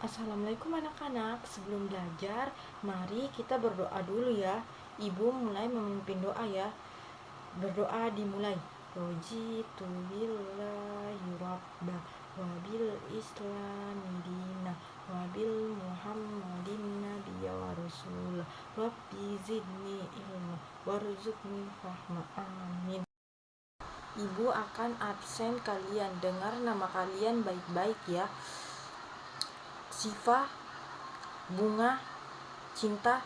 Assalamualaikum anak-anak. Sebelum belajar, mari kita berdoa dulu ya. Ibu mulai memimpin doa ya. Berdoa dimulai. Rojitu billahi rabba wa bil islami dina wa bil muhammadin nabiyya wa rasul. Rabbi zidni ilma warzuqni fahma. Amin. Ibu akan absen kalian. Dengar nama kalian baik-baik ya. Sifa, Bunga, Cinta,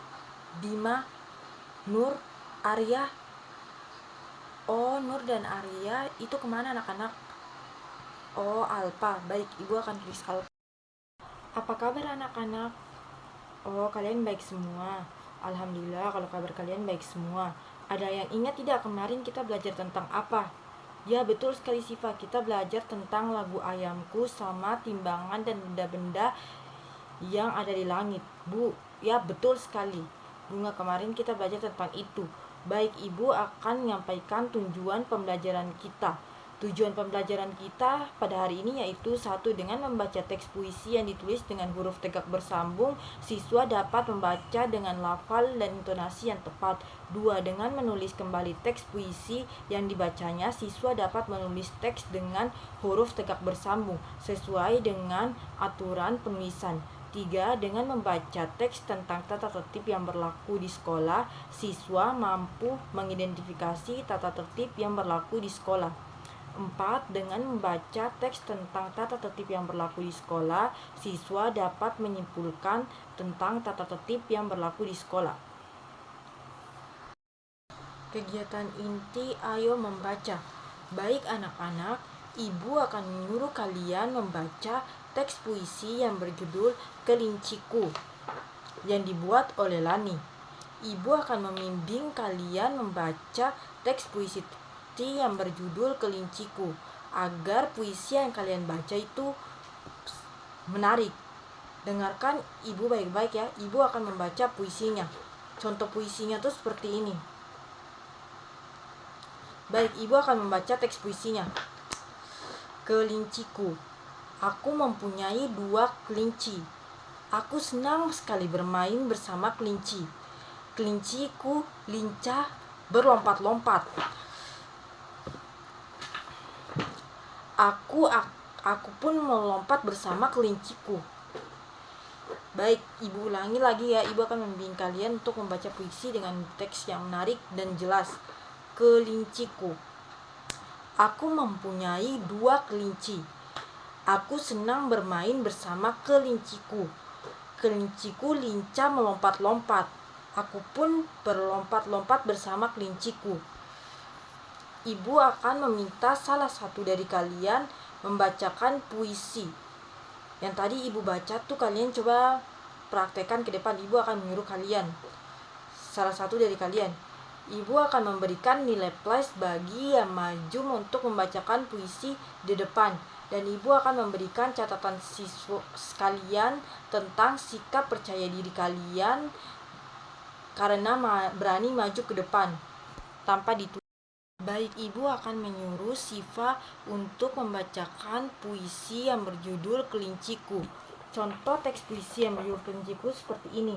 Bima, Nur, Arya. Oh, Nur dan Arya itu kemana anak-anak? Oh, Alpa. Baik, ibu akan tulis Alpa. Apa kabar anak-anak? Oh, kalian baik semua. Alhamdulillah kalau kabar kalian baik semua. Ada yang ingat tidak kemarin kita belajar tentang apa? Ya, betul sekali Siva. Kita belajar tentang lagu ayamku sama timbangan dan benda-benda yang ada di langit. Bu, ya betul sekali. Bunga, kemarin kita belajar tentang itu. Baik, ibu akan menyampaikan tujuan pembelajaran kita. Tujuan pembelajaran kita pada hari ini yaitu 1. Dengan membaca teks puisi yang ditulis dengan huruf tegak bersambung, siswa dapat membaca dengan lafal dan intonasi yang tepat. 2. Dengan menulis kembali teks puisi yang dibacanya, siswa dapat menulis teks dengan huruf tegak bersambung sesuai dengan aturan penulisan. 3. Dengan membaca teks tentang tata tertib yang berlaku di sekolah, siswa mampu mengidentifikasi tata tertib yang berlaku di sekolah. 4. Dengan membaca teks tentang tata tertib yang berlaku di sekolah, siswa dapat menyimpulkan tentang tata tertib yang berlaku di sekolah. Kegiatan inti ayo membaca. Baik anak-anak, ibu akan menyuruh kalian membaca teks puisi yang berjudul Kelinciku yang dibuat oleh Lani. Ibu akan membimbing kalian membaca teks puisi yang berjudul Kelinciku agar puisi yang kalian baca itu menarik. Dengarkan ibu baik-baik ya. Ibu akan membaca puisinya. Contoh puisinya tuh seperti ini. Baik, ibu akan membaca teks puisinya. Kelinciku. Aku mempunyai 2 kelinci. Aku senang sekali bermain bersama kelinci. Kelinciku lincah berlompat-lompat. Aku pun melompat bersama kelinciku. Baik, ibu ulangi lagi ya. Ibu akan membimbing kalian untuk membaca puisi dengan teks yang menarik dan jelas. Kelinciku. Aku mempunyai 2 kelinci. Aku senang bermain bersama kelinciku. Kelinciku lincah melompat-lompat. Aku pun berlompat-lompat bersama kelinciku. Ibu akan meminta salah satu dari kalian membacakan puisi. Yang tadi ibu baca tuh kalian coba praktekkan ke depan. Ibu akan menyuruh kalian, salah satu dari kalian. Ibu akan memberikan nilai plus bagi yang maju untuk membacakan puisi di depan. Dan ibu akan memberikan catatan siswa sekalian tentang sikap percaya diri kalian karena berani maju ke depan tanpa ditulis. Baik, ibu akan menyuruh Siva untuk membacakan puisi yang berjudul Kelinciku. Contoh teks puisi yang berjudul Kelinciku seperti ini.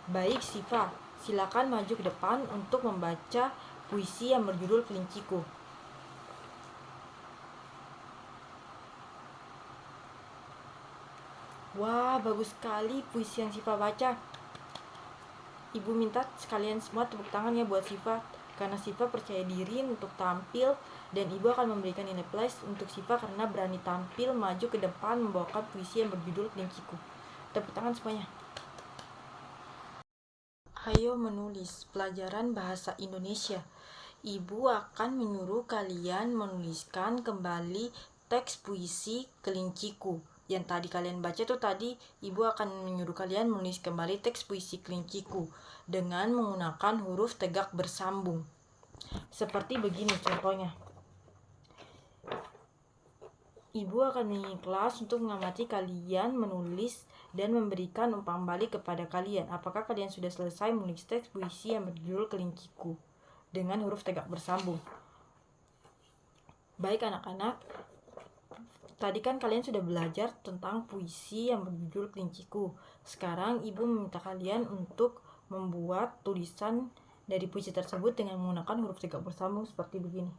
Baik, Siva, silakan maju ke depan untuk membaca puisi yang berjudul Kelinciku. Wah, bagus sekali puisi yang Siva baca. Ibu minta sekalian semua tepuk tangan ya buat Siva, karena Siva percaya diri untuk tampil, dan ibu akan memberikan nilai plus untuk Siva karena berani tampil maju ke depan membawakan puisi yang berjudul Kelinciku. Tepuk tangan semuanya. Ayo menulis pelajaran bahasa Indonesia. Ibu akan menyuruh kalian menuliskan kembali teks puisi Kelinciku. Yang tadi kalian baca tuh tadi, ibu akan menyuruh kalian menulis kembali teks puisi Kelinciku dengan menggunakan huruf tegak bersambung. Seperti begini contohnya. Ibu akan menyanyi kelas untuk mengamati kalian menulis dan memberikan umpan balik kepada kalian. Apakah kalian sudah selesai menulis teks puisi yang berjudul Kelinciku dengan huruf tegak bersambung? Baik anak-anak, Tadi kan kalian sudah belajar tentang puisi yang berjudul Kelinciku. Sekarang ibu meminta kalian untuk membuat tulisan dari puisi tersebut dengan menggunakan huruf tegak bersambung seperti begini.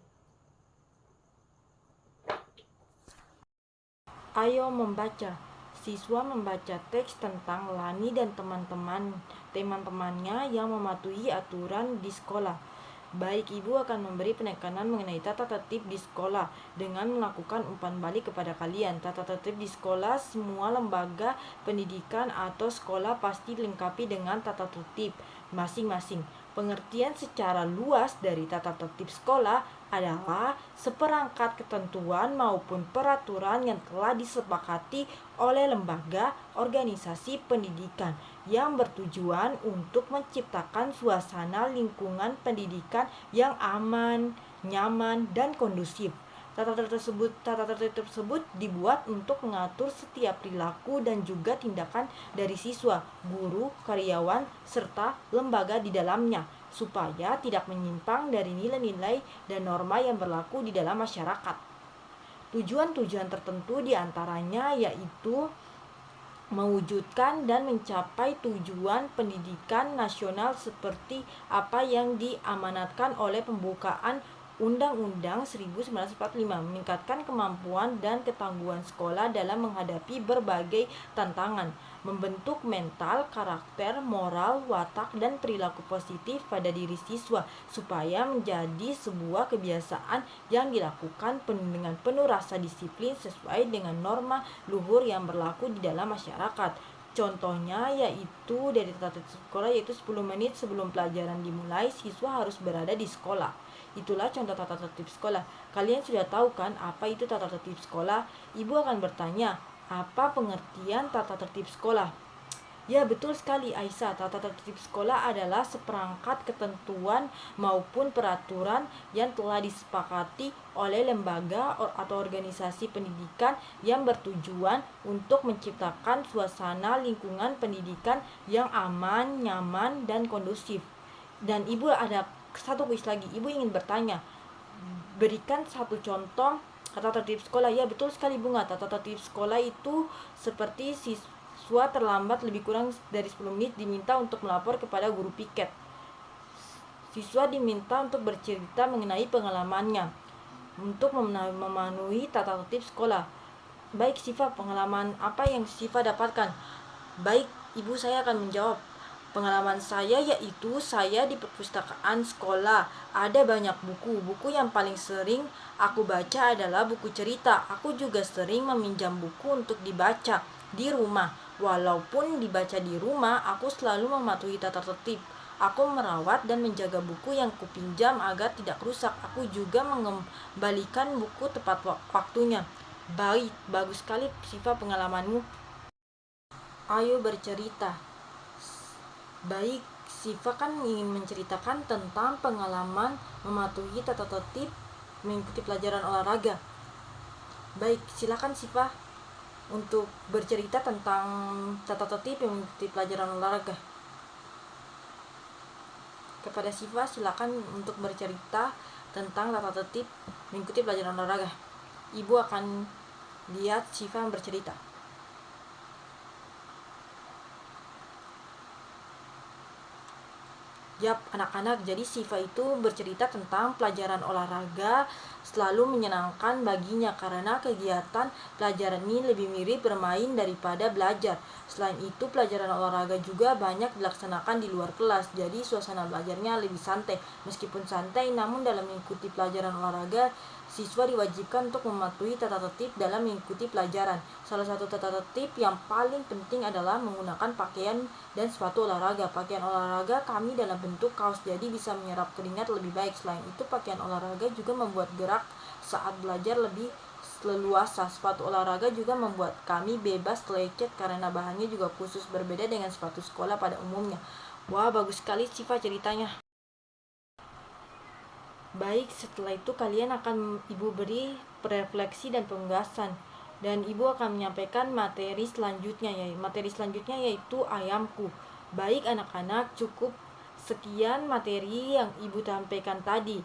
Ayo membaca. Siswa membaca teks tentang Lani dan teman-temannya yang mematuhi aturan di sekolah. Baik, ibu akan memberi penekanan mengenai tata tertib di sekolah dengan melakukan umpan balik kepada kalian. Tata tertib di sekolah, semua lembaga pendidikan atau sekolah pasti dilengkapi dengan tata tertib masing-masing. Pengertian secara luas dari tata tertib sekolah adalah seperangkat ketentuan maupun peraturan yang telah disepakati oleh lembaga organisasi pendidikan yang bertujuan untuk menciptakan suasana lingkungan pendidikan yang aman, nyaman, dan kondusif. Tata tertib tersebut dibuat untuk mengatur setiap perilaku dan juga tindakan dari siswa, guru, karyawan, serta lembaga di dalamnya, supaya tidak menyimpang dari nilai-nilai dan norma yang berlaku di dalam masyarakat. Tujuan-tujuan tertentu diantaranya yaitu mewujudkan dan mencapai tujuan pendidikan nasional seperti apa yang diamanatkan oleh pembukaan Undang-Undang 1945, meningkatkan kemampuan dan ketangguhan sekolah dalam menghadapi berbagai tantangan, membentuk mental, karakter, moral, watak, dan perilaku positif pada diri siswa supaya menjadi sebuah kebiasaan yang dilakukan dengan penuh rasa disiplin sesuai dengan norma luhur yang berlaku di dalam masyarakat. Contohnya yaitu dari tata tertib sekolah, yaitu 10 menit sebelum pelajaran dimulai siswa harus berada di sekolah. Itulah contoh tata tertib sekolah. Kalian sudah tahu kan apa itu tata tertib sekolah? Ibu akan bertanya, apa pengertian tata tertib sekolah? Ya, betul sekali Aisyah. Tata tertib sekolah adalah seperangkat ketentuan maupun peraturan yang telah disepakati oleh lembaga atau organisasi pendidikan yang bertujuan untuk menciptakan suasana lingkungan pendidikan yang aman, nyaman, dan kondusif. Dan ibu ada satu kuis lagi. Ibu ingin bertanya, berikan satu contoh tata tertib sekolah. Ya, betul sekali Bunga. Tata tertib sekolah itu seperti siswa terlambat lebih kurang dari 10 menit diminta untuk melapor kepada guru piket. Siswa diminta untuk bercerita mengenai pengalamannya untuk memenuhi tata tertib sekolah. Baik Siva, pengalaman apa yang Siva dapatkan? Baik, ibu, saya akan menjawab. Pengalaman saya yaitu saya di perpustakaan sekolah. Ada banyak buku. Buku yang paling sering aku baca adalah buku cerita. Aku juga sering meminjam buku untuk dibaca di rumah. Walaupun dibaca di rumah, aku selalu mematuhi tata tertib. Aku merawat dan menjaga buku yang kupinjam agar tidak rusak. Aku juga mengembalikan buku tepat waktunya. Baik, bagus sekali Siva pengalamanmu. Ayo bercerita. Baik, Siva kan ingin menceritakan tentang pengalaman mematuhi tata tertib mengikuti pelajaran olahraga. Baik, silakan Siva untuk bercerita tentang tata tertib yang mengikuti pelajaran olahraga. Kepada Siva silakan untuk bercerita tentang tata tertib mengikuti pelajaran olahraga. Ibu akan lihat Siva bercerita. Yap, anak-anak, jadi Siva itu bercerita tentang pelajaran olahraga selalu menyenangkan baginya karena kegiatan pelajaran ini lebih mirip bermain daripada belajar. Selain itu, pelajaran olahraga juga banyak dilaksanakan di luar kelas, jadi suasana belajarnya lebih santai. Meskipun santai, namun dalam mengikuti pelajaran olahraga, siswa diwajibkan untuk mematuhi tata tertib dalam mengikuti pelajaran. Salah satu tata tertib yang paling penting adalah menggunakan pakaian dan sepatu olahraga. Pakaian olahraga kami dalam bentuk kaos, jadi bisa menyerap keringat lebih baik. Selain itu, pakaian olahraga juga membuat gerak saat belajar lebih leluasa. Sepatu olahraga juga membuat kami bebas lecet karena bahannya juga khusus, berbeda dengan sepatu sekolah pada umumnya. Wah, bagus sekali Siva ceritanya. Baik, setelah itu kalian akan ibu beri refleksi dan pembahasan, dan ibu akan menyampaikan materi selanjutnya yaitu ayamku. Baik anak-anak, cukup sekian materi yang ibu sampaikan tadi.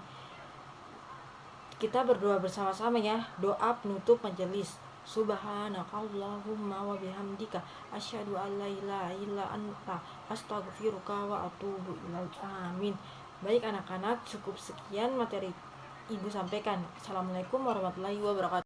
Kita berdoa bersama-sama ya. Doa penutup majelis. Subhanakallahumma wa bihamdika asyhadu an la ilaha illa anta astaghfiruka wa atubu ilaik. Amin. Baik anak-anak, cukup sekian materi Ibu sampaikan. Assalamualaikum warahmatullahi wabarakatuh.